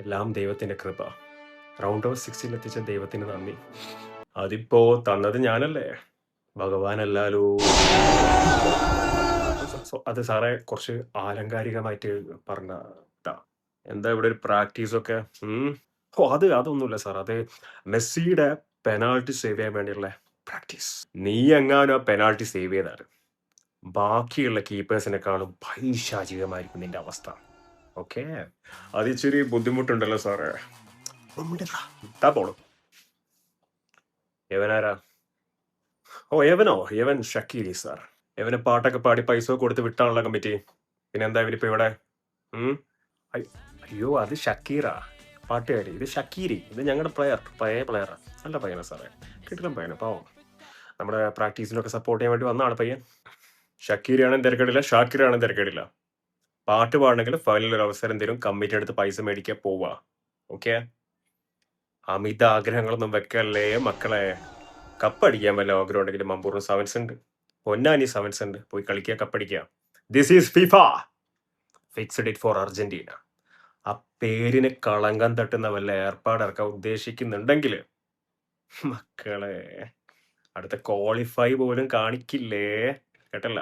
എല്ലാം ദൈവത്തിന്റെ കൃപ. റൗണ്ട് ഓഫ് 16 എത്തിച്ച ദൈവത്തിന് നന്ദി. അതിപ്പോ തന്നത് ഞാനല്ലേ, ഭഗവാനല്ലാലോ. അത് സാറേ കുറച്ച് ആലങ്കാരികമായിട്ട് പറഞ്ഞ ഇതാ. എന്താ ഇവിടെ ഒരു പ്രാക്ടീസൊക്കെ? അതൊന്നുമില്ല സാർ. അത് മെസ്സിയുടെ പെനാൾട്ടി സേവ് ചെയ്യാൻ വേണ്ടിയുള്ള പ്രാക്ടീസ്. നീ എങ്ങാനും ആ പെനാൾട്ടി സേവ് ചെയ്താൽ ബാക്കിയുള്ള കീപ്പേഴ്സിനെക്കാളും പൈശാചികമായിരിക്കും നിന്റെ അവസ്ഥ. ഓക്കെ, അത് ഇച്ചിരി ബുദ്ധിമുട്ടുണ്ടല്ലോ സാറേ. പോളും യവനാരാ? യവൻ ഷക്കീരി സാർ. യവന് പാട്ടൊക്കെ പാടി പൈസ കൊടുത്ത് വിട്ടാണല്ലോ കമ്മിറ്റി. പിന്നെന്താ ഇവനിപ്പോ ഇവിടെ? അയ്യോ, അത് ഷക്കീറാ പാട്ടുകാരി. ഇത് ഷക്കീരി. ഇത് ഞങ്ങളുടെ പഴയ പ്ലെയറാ. നല്ല പയ്യനാ സാറേ, കിട്ടില്ല പയ്യന, പാവം. നമ്മുടെ പ്രാക്ടീസിനൊക്കെ സപ്പോർട്ട് ചെയ്യാൻ വേണ്ടി വന്ന ആള് പയ്യൻ. ഷക്കീരിയാണെങ്കിൽ തിരക്കേടില്ല, ഷാക്കിറാണെങ്കിൽ തിരക്കേടില്ല. പാട്ട് പാടണമെങ്കിൽ ഫൈനൽ ഒരു അവസരം തരും, കമ്മിറ്റി എടുത്ത് പൈസ മേടിക്കാൻ പോവാ. ഓക്കെ, അമിത ആഗ്രഹങ്ങളൊന്നും വെക്കല്ലേ മക്കളെ. കപ്പടിക്കാൻ വല്ല ആഗ്രഹം ഉണ്ടെങ്കിൽ മമ്പൂറിന് സെവൻസ് ഉണ്ട്, പൊന്നാനി സെവൻസ് ഉണ്ട്, പോയി കളിക്കുക, കപ്പടിക്കുക. This is FIFA, fixed it for Argentina. ആ പേരിന് കളങ്കം തട്ടുന്ന വല്ല ഏർപ്പാടിറക്കാൻ ഉദ്ദേശിക്കുന്നുണ്ടെങ്കിൽ മക്കളെ അടുത്ത ക്വാളിഫൈ പോലും കാണിക്കില്ലേ, കേട്ടല്ല.